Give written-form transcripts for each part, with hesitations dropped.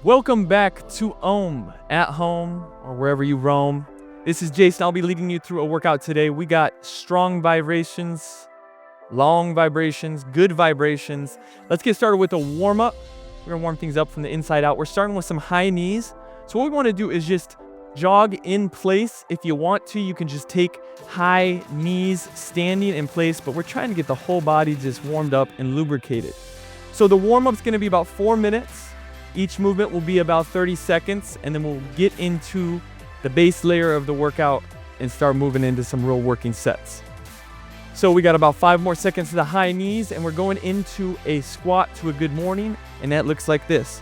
Welcome back to at home or wherever you roam. This is Jason. I'll be leading you through a workout today. We got strong vibrations, long vibrations, good vibrations. Let's get started with a warm-up. We're gonna warm things up from the inside out. We're starting with some high knees. So what we wanna do is just jog in place. If you want to, you can just take high knees standing in place, but we're trying to get the whole body just warmed up and lubricated. So the warm-up's gonna be about 4 minutes. Each movement will be about 30 seconds, and then we'll get into the base layer of the workout and start moving into some real working sets. So we got about 5 more seconds to the high knees, and we're going into a squat to a good morning, and that looks like this.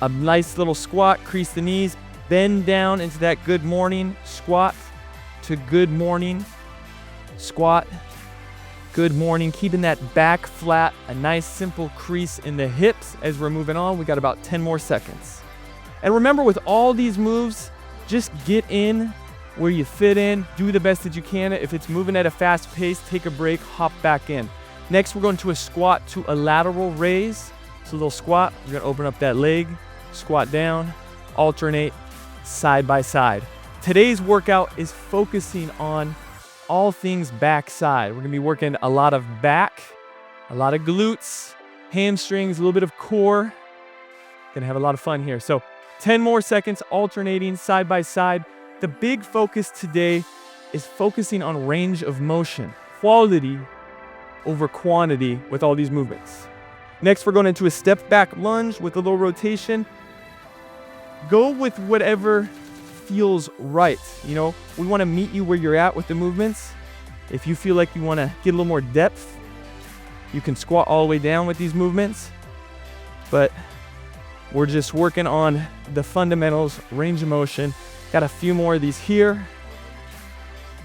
A nice little squat, crease the knees, bend down into that good morning, squat to good morning, squat, good morning, keeping that back flat, a nice simple crease in the hips as we're moving on. We got about 10 more seconds. And remember, with all these moves, just get in where you fit in, do the best that you can. If it's moving at a fast pace, take a break, hop back in. Next, we're going to a squat to a lateral raise. So a little squat, we're gonna open up that leg, squat down, alternate side by side. Today's workout is focusing on all things backside. We're gonna be working a lot of back, a lot of glutes, hamstrings, a little bit of core. Gonna have a lot of fun here. So 10 more seconds, alternating side by side. The big focus today is focusing on range of motion, quality over quantity with all these movements. Next, we're going into a step back lunge with a little rotation. Go with whatever feels right. You know, we want to meet you where you're at with the movements. If you feel like you want to get a little more depth, you can squat all the way down with these movements, but we're just working on the fundamentals, range of motion. Got a few more of these here.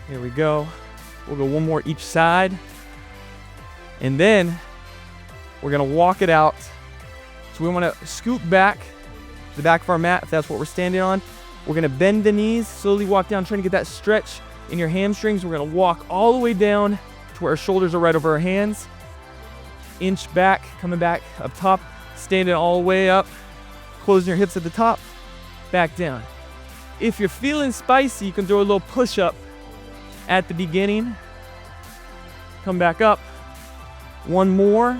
Here we go. We'll go one more each side, and then we're gonna walk it out. So we want to scoot back to the back of our mat if that's what we're standing on. We're gonna bend the knees, slowly walk down, trying to get that stretch in your hamstrings. We're gonna walk all the way down to where our shoulders are right over our hands. Inch back, coming back up top, standing all the way up, closing your hips at the top, back down. If you're feeling spicy, you can throw a little push-up at the beginning. Come back up, one more,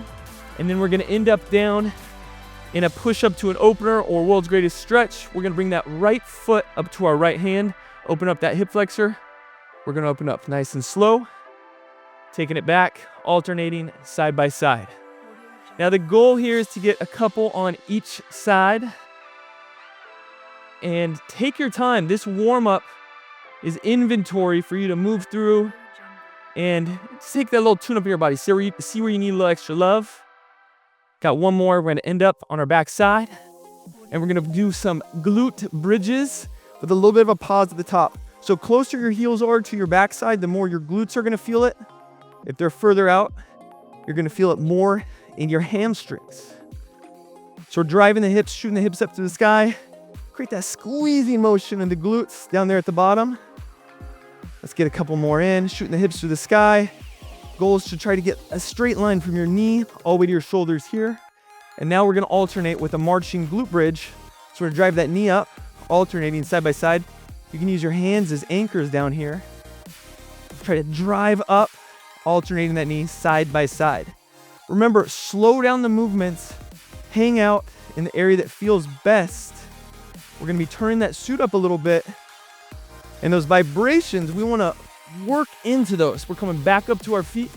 and then we're gonna end up down in a push-up to an opener or world's greatest stretch. We're gonna bring that right foot up to our right hand, open up that hip flexor. We're gonna open up nice and slow, taking it back, alternating side by side. Now the goal here is to get a couple on each side, and take your time. This warm-up is inventory for you to move through and just take that little tune up in your body. See where you need a little extra love. Got one more. We're gonna end up on our back side, and we're gonna do some glute bridges with a little bit of a pause at the top. So closer your heels are to your backside, the more your glutes are gonna feel it. If they're further out, you're gonna feel it more in your hamstrings. So we're driving the hips, shooting the hips up to the sky. Create that squeezing motion in the glutes down there at the bottom. Let's get a couple more in, shooting the hips to the sky. Goal is to try to get a straight line from your knee all the way to your shoulders here. And now we're gonna alternate with a marching glute bridge. So we're gonna drive that knee up, alternating side by side. You can use your hands as anchors down here. Try to drive up, alternating that knee side by side. Remember, slow down the movements, hang out in the area that feels best. We're gonna be turning that suit up a little bit. And those vibrations, we wanna work into those. We're coming back up to our feet.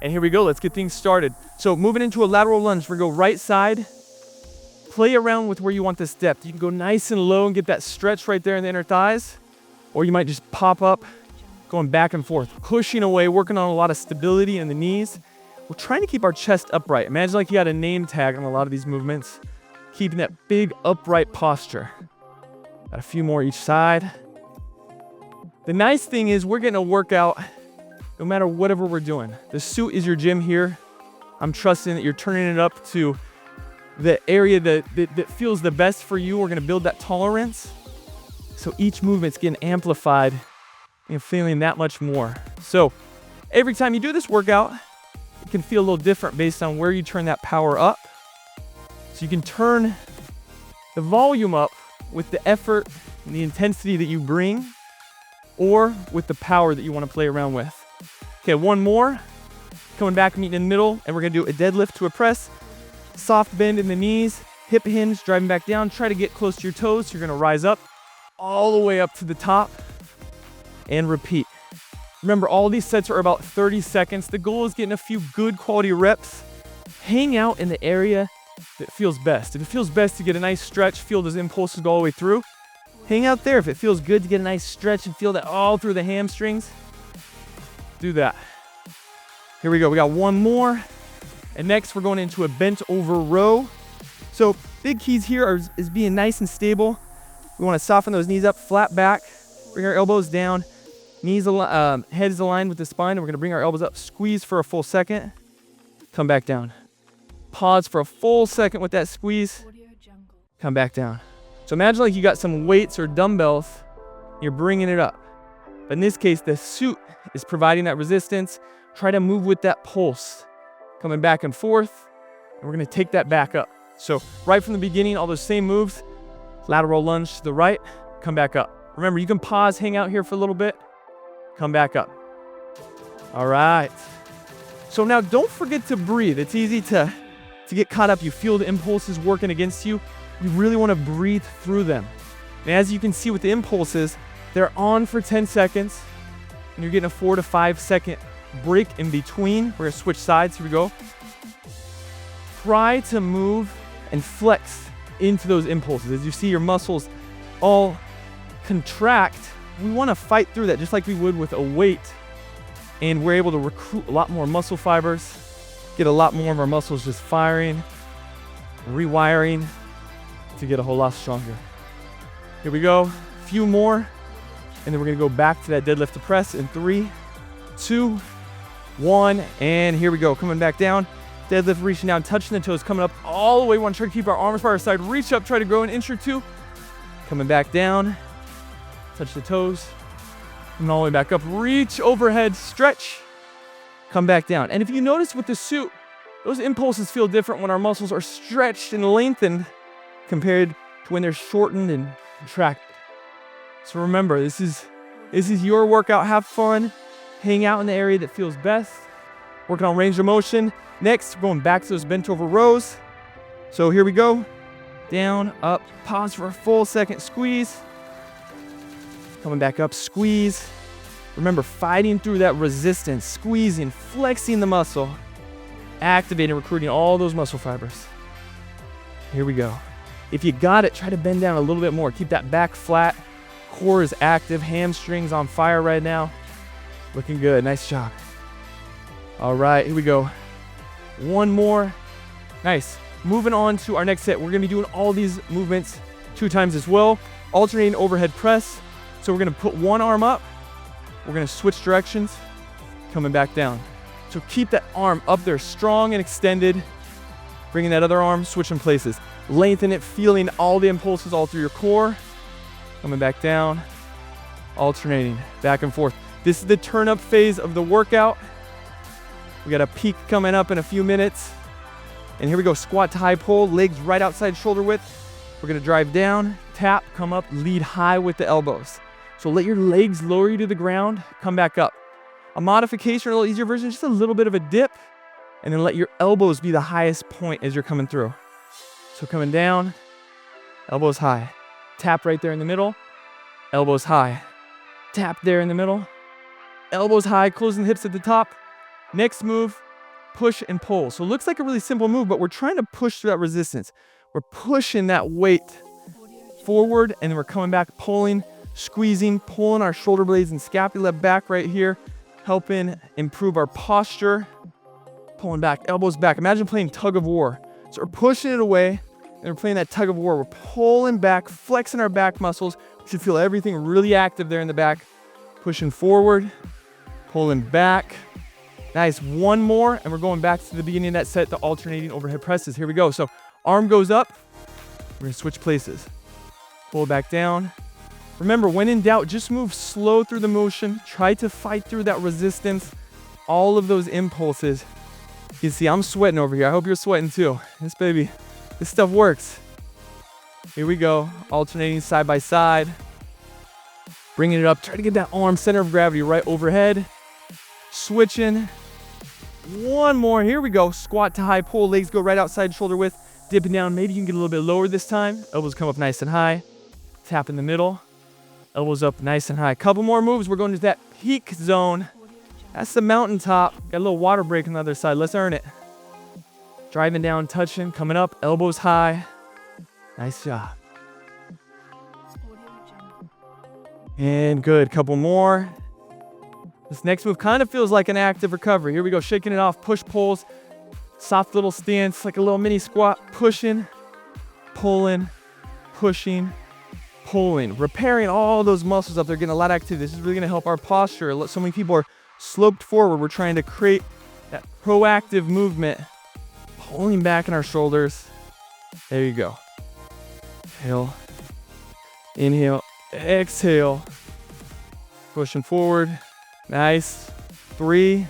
And here we go, let's get things started. So moving into a lateral lunge, we're gonna go right side. Play around with where you want this depth. You can go nice and low and get that stretch right there in the inner thighs. Or you might just pop up, going back and forth, pushing away, working on a lot of stability in the knees. We're trying to keep our chest upright. Imagine like you got a name tag on a lot of these movements. Keeping that big upright posture. Got a few more each side. The nice thing is we're getting a workout no matter whatever we're doing. The suit is your gym here. I'm trusting that you're turning it up to the area that feels the best for you. We're gonna build that tolerance. So each movement's getting amplified and feeling that much more. So every time you do this workout, it can feel a little different based on where you turn that power up. So you can turn the volume up with the effort and the intensity that you bring, or with the power that you want to play around with. Okay, one more. Coming back, meeting in the middle, and we're gonna do a deadlift to a press. Soft bend in the knees, hip hinge, driving back down. Try to get close to your toes. So you're gonna rise up, all the way up to the top, and repeat. Remember, all these sets are about 30 seconds. The goal is getting a few good quality reps. Hang out in the area that feels best. If it feels best to get a nice stretch, feel those impulses go all the way through, hang out there. If it feels good to get a nice stretch and feel that all through the hamstrings, do that. Here we go, we got one more. And next we're going into a bent over row. So big keys here is being nice and stable. We want to soften those knees up, flat back, bring our elbows down, head is aligned with the spine, and we're gonna bring our elbows up, squeeze for a full second, come back down. Pause for a full second with that squeeze, come back down. So imagine like you got some weights or dumbbells, you're bringing it up. But in this case, the suit is providing that resistance. Try to move with that pulse, coming back and forth, and we're gonna take that back up. So right from the beginning, all those same moves, lateral lunge to the right, come back up. Remember, you can pause, hang out here for a little bit, come back up. All right. So now don't forget to breathe. It's easy to get caught up. You feel the impulses working against you. You really wanna breathe through them. And as you can see with the impulses, they're on for 10 seconds, and you're getting a 4 to 5 second break in between. We're gonna switch sides, here we go. Try to move and flex into those impulses. As you see your muscles all contract, we wanna fight through that just like we would with a weight. And we're able to recruit a lot more muscle fibers, get a lot more of our muscles just firing, rewiring to get a whole lot stronger. Here we go, a few more, and then we're gonna go back to that deadlift to press in 3, 2, 1, and here we go, coming back down. Deadlift, reaching down, touching the toes, coming up all the way. We want to try to keep our arms by our side. Reach up, try to grow an inch or two. Coming back down, touch the toes, and all the way back up. Reach overhead, stretch, come back down. And if you notice with the suit, those impulses feel different when our muscles are stretched and lengthened compared to when they're shortened and contracted. So remember, this is your workout. Have fun. Hang out in the area that feels best. Working on range of motion. Next, we're going back to those bent over rows. So here we go. Down, up, pause for a full second, squeeze. Coming back up, squeeze. Remember, fighting through that resistance, squeezing, flexing the muscle, activating, recruiting all those muscle fibers. Here we go. If you got it, try to bend down a little bit more. Keep that back flat. Core is active, hamstrings on fire right now. Looking good, nice job. All right, here we go. One more. Nice. Moving on to our next set. We're gonna be doing all these movements 2 times as well. Alternating overhead press. So we're gonna put one arm up. We're gonna switch directions, coming back down. So keep that arm up there, strong and extended. Bringing that other arm, switching places. Lengthen it, feeling all the impulses all through your core. Coming back down, alternating, back and forth. This is the turn up phase of the workout. We got a peak coming up in a few minutes. And here we go, squat to high pull, legs right outside shoulder width. We're gonna drive down, tap, come up, lead high with the elbows. So let your legs lower you to the ground, come back up. A modification or a little easier version, just a little bit of a dip, and then let your elbows be the highest point as you're coming through. So coming down, elbows high. Tap right there in the middle, elbows high. Tap there in the middle, elbows high, closing the hips at the top. Next move, push and pull. So it looks like a really simple move, but we're trying to push through that resistance. We're pushing that weight forward, and then we're coming back, pulling, squeezing, pulling our shoulder blades and scapula back right here, helping improve our posture. Pulling back, elbows back. Imagine playing tug of war. So we're pushing it away, and we're playing that tug of war. We're pulling back, flexing our back muscles. We should feel everything really active there in the back. Pushing forward, pulling back. Nice, one more, and we're going back to the beginning of that set, the alternating overhead presses. Here we go. So arm goes up, we're gonna switch places. Pull it back down. Remember, when in doubt, just move slow through the motion. Try to fight through that resistance, all of those impulses. You can see I'm sweating over here. I hope you're sweating too. This stuff works. Here we go. Alternating side by side. Bringing it up. Try to get that arm center of gravity right overhead. Switching. One more. Here we go. Squat to high pull. Legs go right outside shoulder width. Dipping down. Maybe you can get a little bit lower this time. Elbows come up nice and high. Tap in the middle. Elbows up nice and high. Couple more moves. We're going to that peak zone. That's the mountaintop. Got a little water break on the other side. Let's earn it. Driving down, touching, coming up. Elbows high. Nice job. And good. Couple more. This next move kind of feels like an active recovery. Here we go. Shaking it off. Push pulls. Soft little stance. Like a little mini squat. Pushing. Pulling. Pushing. Pulling. Repairing all those muscles up there. Getting a lot of activity. This is really going to help our posture. So many people are sloped forward. We're trying to create that proactive movement. Pulling back in our shoulders. There you go. Inhale. Inhale. Exhale. Pushing forward. Nice. 3,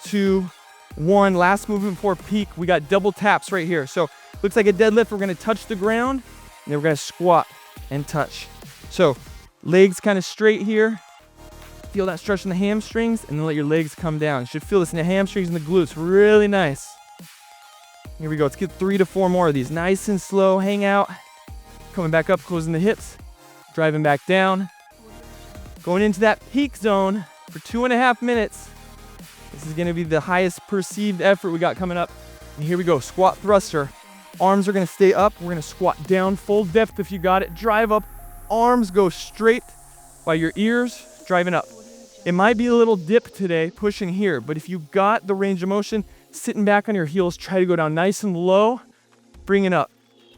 2, 1. Last movement before peak. We got double taps right here. So looks like a deadlift. We're going to touch the ground. And then we're going to squat and touch. So legs kind of straight here. Feel that stretch in the hamstrings. And then let your legs come down. You should feel this in the hamstrings and the glutes. Really nice. Here we go. Let's get 3 to 4 more of these. Nice and slow. Hang out. Coming back up, closing the hips. Driving back down. Going into that peak zone for 2.5 minutes. This is going to be the highest perceived effort we got coming up. And here we go. Squat thruster. Arms are going to stay up. We're going to squat down. Full depth if you got it. Drive up. Arms go straight by your ears. Driving up. It might be a little dip today, pushing here. But if you got the range of motion, sitting back on your heels, try to go down nice and low. Bring it up.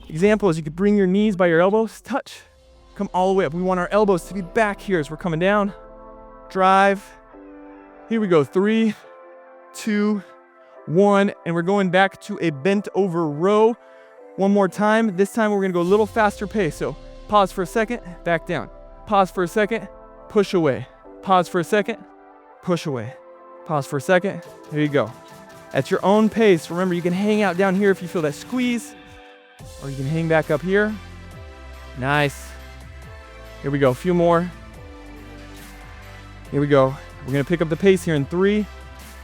Example is you could bring your knees by your elbows. Touch. Come all the way up. We want our elbows to be back here as we're coming down. Drive. Here we go. 3, 2, 1. And we're going back to a bent over row. One more time. This time we're going to go a little faster pace. So pause for a second, back down. Pause for a second, push away. Pause for a second, push away. Pause for a second. There you go. At your own pace. Remember, you can hang out down here if you feel that squeeze, or you can hang back up here. Nice. Here we go. A few more. Here we go. We're going to pick up the pace here in 3,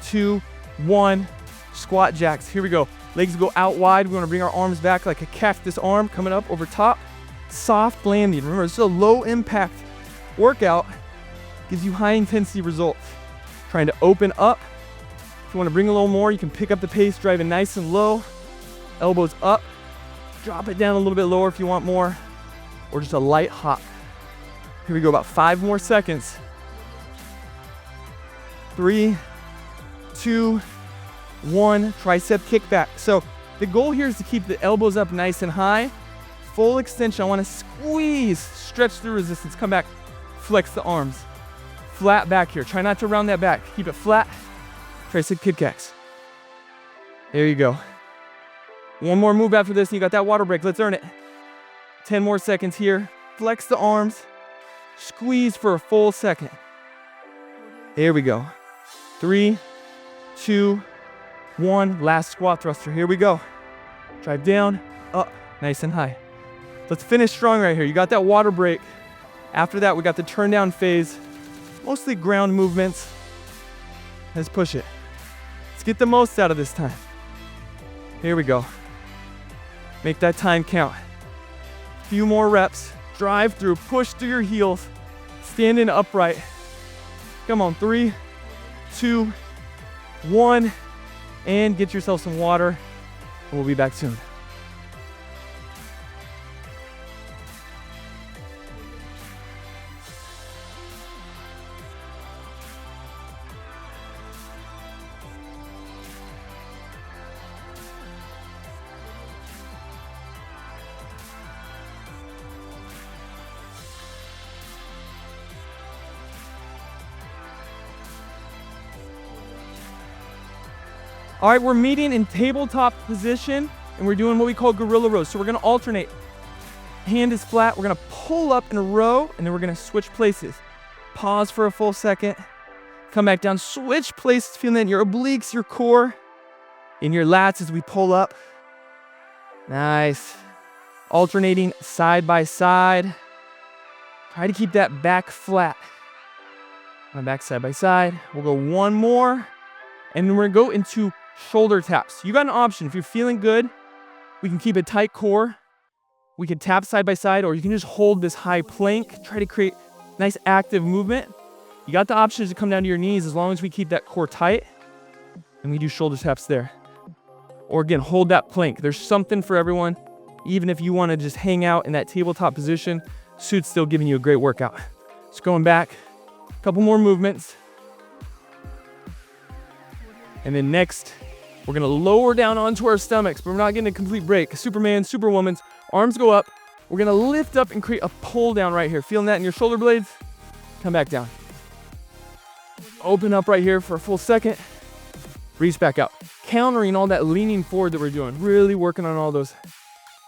2, 1. Squat jacks. Here we go. Legs go out wide. We want to bring our arms back like a cactus arm coming up over top. Soft landing. Remember, this is a low impact workout. Gives you high intensity results. Trying to open up. If you want to bring a little more, you can pick up the pace, driving nice and low. Elbows up. Drop it down a little bit lower if you want more. Or just a light hop. Here we go, about 5 more seconds. 3, 2, 1. Tricep kickback. So the goal here is to keep the elbows up nice and high. Full extension. I want to squeeze, stretch through resistance. Come back. Flex the arms. Flat back here. Try not to round that back. Keep it flat. Tricep kickbacks. There you go. One more move after this and you got that water break. Let's earn it. 10 more seconds here. Flex the arms. Squeeze for a full second. Here we go. 3, 2, 1. Last squat thruster. Here we go. Drive down, up, nice and high. Let's finish strong right here. You got that water break. After that, we got the turn down phase. Mostly ground movements. Let's push it. Let's get the most out of this time. Here we go. Make that time count. Few more reps. Drive through, push through your heels. Standing upright. Come on, 3, 2, 1. And get yourself some water. And we'll be back soon. All right, we're meeting in tabletop position and we're doing what we call gorilla rows. So we're gonna alternate. Hand is flat, we're gonna pull up in a row and then we're gonna switch places. Pause for a full second. Come back down, switch places, feeling in your obliques, your core, in your lats as we pull up. Nice. Alternating side by side. Try to keep that back flat. My back side by side. We'll go one more. And then we're gonna go into shoulder taps. You got an option. If you're feeling good, we can keep a tight core. We can tap side by side, or you can just hold this high plank. Try to create nice active movement. You got the options to come down to your knees as long as we keep that core tight. And we do shoulder taps there. Or again, hold that plank. There's something for everyone. Even if you want to just hang out in that tabletop position, suit's still giving you a great workout. Just going back, a couple more movements. And then next, we're gonna lower down onto our stomachs, but we're not getting a complete break. Superman, Superwoman's, arms go up. We're gonna lift up and create a pull down right here. Feeling that in your shoulder blades? Come back down. Open up right here for a full second. Reach back out. Countering all that leaning forward that we're doing. Really working on all those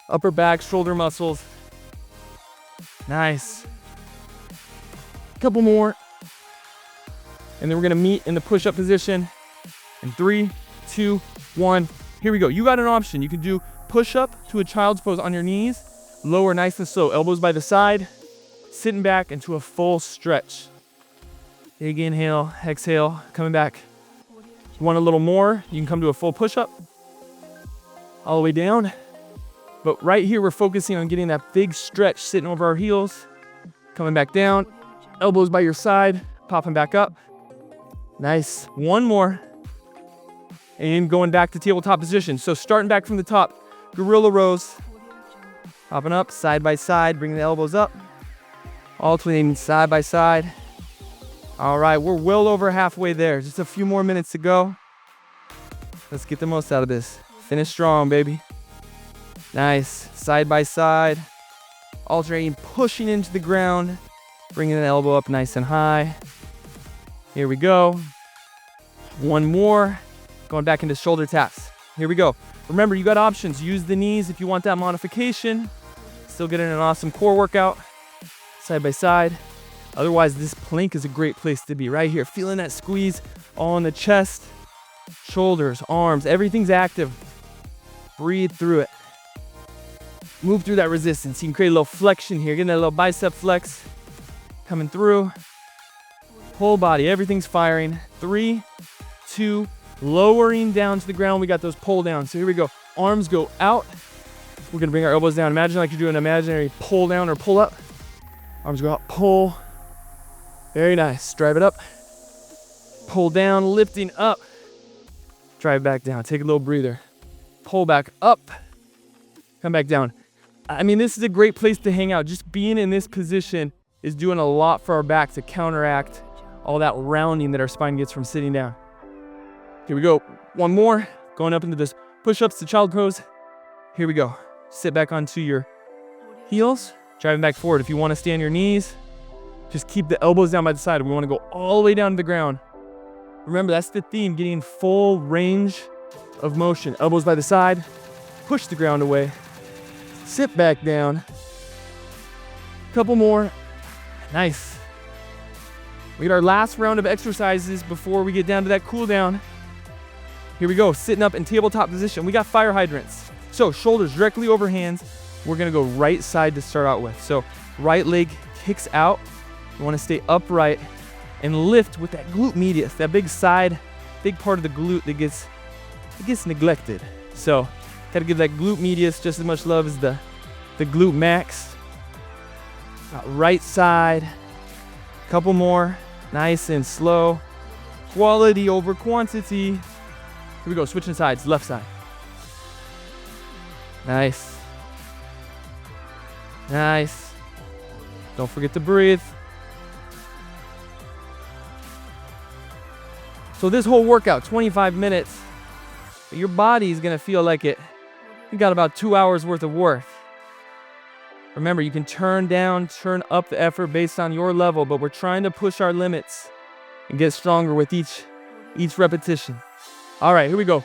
upper back, shoulder muscles. Nice. Couple more. And then we're gonna meet in the push-up position. In 3, 2, 1. Here we go. You got an option. You can do push-up to a child's pose on your knees. Lower nice and slow. Elbows by the side. Sitting back into a full stretch. Big inhale, exhale, coming back. You want a little more, you can come to a full push-up. All the way down. But right here, we're focusing on getting that big stretch sitting over our heels. Coming back down. Elbows by your side, popping back up. Nice. One more. And going back to tabletop position. So starting back from the top, gorilla rows. Popping up, side by side, bringing the elbows up. Alternating side by side. All right, we're well over halfway there. Just a few more minutes to go. Let's get the most out of this. Finish strong, baby. Nice. Side by side. Alternating, pushing into the ground. Bringing the elbow up nice and high. Here we go. One more. Going back into shoulder taps. Here we go. Remember, you got options. Use the knees if you want that modification. Still getting an awesome core workout. Side by side. Otherwise, this plank is a great place to be. Right here, feeling that squeeze all in the chest, shoulders, arms, everything's active. Breathe through it. Move through that resistance. You can create a little flexion here. Getting that little bicep flex coming through. Whole body, everything's firing. 3, 2, lowering down to the ground. We got those pull downs. So here we go. Arms go out. We're gonna bring our elbows down. Imagine like you're doing an imaginary pull down or pull up. Arms go out, pull. Very nice. Drive it up. Pull down, lifting up. Drive back down. Take a little breather. Pull back up. Come back down. I mean, this is a great place to hang out. Just being in this position is doing a lot for our back to counteract all that rounding that our spine gets from sitting down. Here we go. One more. Going up into this push-ups to child pose. Here we go. Sit back onto your heels. Driving back forward. If you want to stay on your knees, just keep the elbows down by the side. We want to go all the way down to the ground. Remember, that's the theme, getting full range of motion. Elbows by the side, push the ground away, sit back down. Couple more. Nice. We get our last round of exercises before we get down to that cool down. Here we go, sitting up in tabletop position. We got fire hydrants. So shoulders directly over hands. We're gonna go right side to start out with. So right leg kicks out. You wanna stay upright and lift with that glute medius, that big side, big part of the glute that gets neglected. So gotta give that glute medius just as much love as the glute max. Right side, couple more, nice and slow. Quality over quantity. Here we go, switching sides, left side. Nice. Nice. Don't forget to breathe. So this whole workout, 25 minutes, your body is gonna feel like you got about 2 hours worth of work. Remember, you can turn down, turn up the effort based on your level, but we're trying to push our limits and get stronger with each repetition. All right, here we go.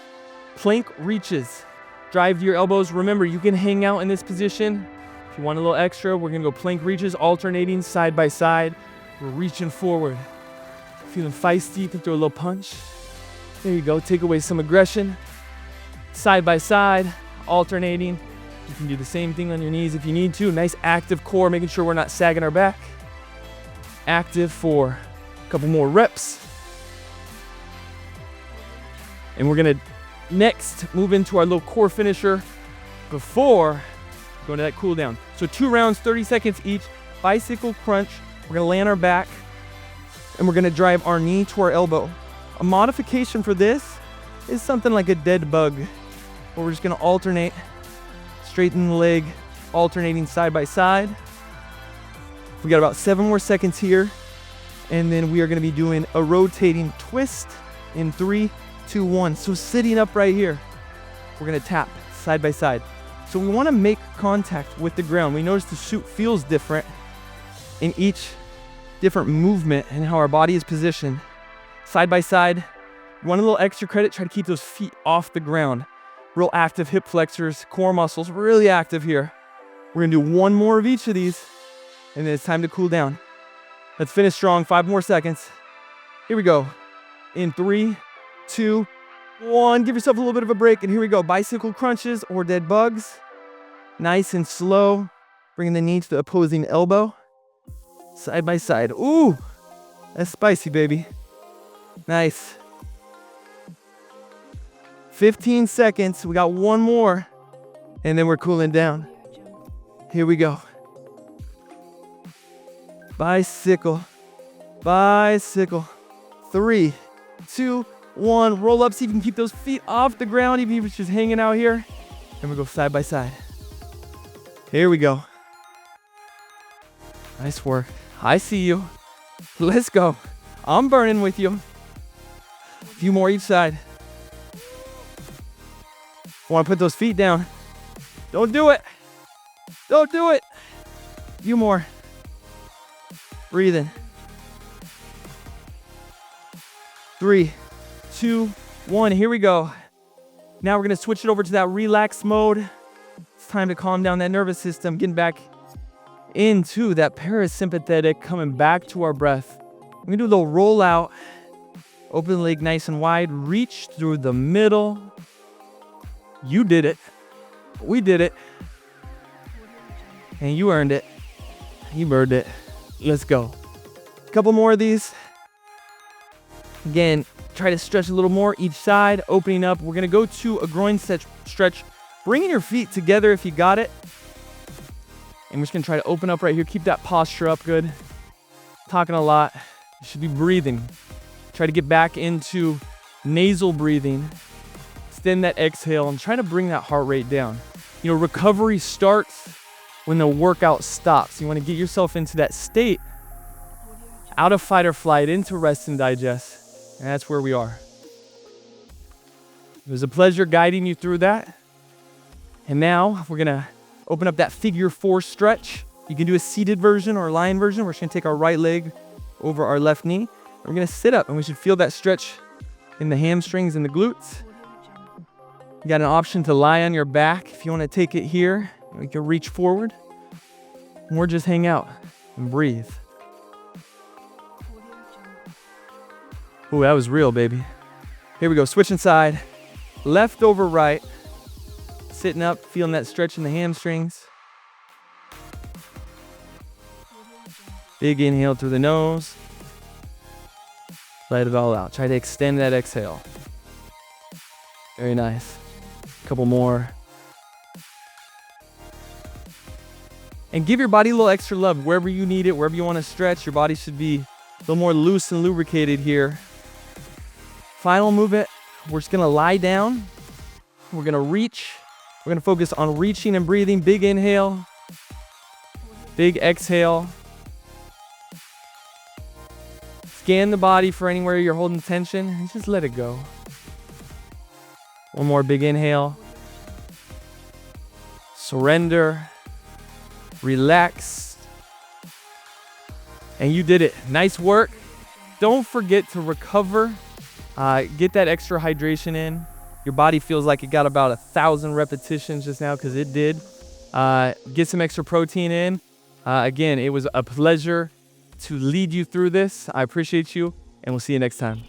Plank reaches. Drive your elbows. Remember, you can hang out in this position. If you want a little extra, we're gonna go plank reaches, alternating side by side. We're reaching forward. Feeling feisty, you can throw a little punch. There you go, take away some aggression. Side by side, alternating. You can do the same thing on your knees if you need to. Nice active core, making sure we're not sagging our back. Active for a couple more reps. And we're gonna next move into our little core finisher before going to that cool down. So 2 rounds, 30 seconds each, bicycle crunch. We're gonna lay on our back and we're gonna drive our knee to our elbow. A modification for this is something like a dead bug, where we're just gonna alternate, straighten the leg, alternating side by side. We got about 7 more seconds here, and then we are gonna be doing a rotating twist in 3, 2, 1. So sitting up right here, we're gonna tap side by side. So we wanna make contact with the ground. We notice the chute feels different in each different movement and how our body is positioned. Side by side, you want a little extra credit, try to keep those feet off the ground. Real active hip flexors, core muscles, really active here. We're gonna do 1 more of each of these, and then it's time to cool down. Let's finish strong, 5 more seconds. Here we go. In 3, 2, 1. Give yourself a little bit of a break, and here we go. Bicycle crunches or dead bugs. Nice and slow. Bringing the knee to the opposing elbow. Side by side. Ooh, that's spicy, baby. Nice. 15 seconds. We got 1 more, and then we're cooling down. Here we go. Bicycle. Bicycle. 3, 2, 1. Roll up. See if you can keep those feet off the ground, even if it's just hanging out here. And we go side by side. Here we go. Nice work. I see you. Let's go. I'm burning with you. A few more each side. Want to put those feet down. Don't do it. Don't do it. A few more. Breathing. 3, 2, 1. Here we go. Now we're going to switch it over to that relax mode. It's time to calm down that nervous system, getting back into that parasympathetic, coming back to our breath. We're going to do a little roll out. Open the leg nice and wide. Reach through the middle. You did it. We did it. And you earned it. You earned it. Let's go. A couple more of these. Again, try to stretch a little more each side, opening up. We're gonna go to a groin stretch. Bringing your feet together if you got it. And we're just gonna try to open up right here. Keep that posture up good. Talking a lot. You should be breathing. Try to get back into nasal breathing. Extend that exhale and try to bring that heart rate down. You know, recovery starts when the workout stops. You want to get yourself into that state, out of fight or flight, into rest and digest. And that's where we are. It was a pleasure guiding you through that. And now we're going to open up that figure 4 stretch. You can do a seated version or a lying version. We're just going to take our right leg over our left knee. We're going to sit up, and we should feel that stretch in the hamstrings and the glutes. You got an option to lie on your back if you want to take it here. You can reach forward, or just hang out and breathe. Ooh, that was real, baby. Here we go, switching side. Left over right. Sitting up, feeling that stretch in the hamstrings. Big inhale through the nose. Let it all out. Try to extend that exhale. Very nice. A couple more. And give your body a little extra love wherever you need it, wherever you want to stretch. Your body should be a little more loose and lubricated here. Final movement, we're just gonna lie down. We're gonna reach. We're gonna focus on reaching and breathing. Big inhale, big exhale. Scan the body for anywhere you're holding tension and just let it go. One more big inhale. Surrender. Relax. And you did it. Nice work. Don't forget to recover. Get that extra hydration in. Your body feels like it got about 1,000 repetitions just now because it did. Get some extra protein in. Again, it was a pleasure to lead you through this. I appreciate you, and we'll see you next time.